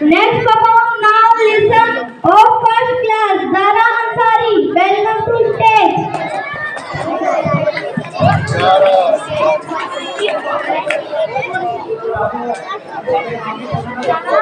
Next perform now listen of first class Zaara Ansari. Welcome to stage. Zaara.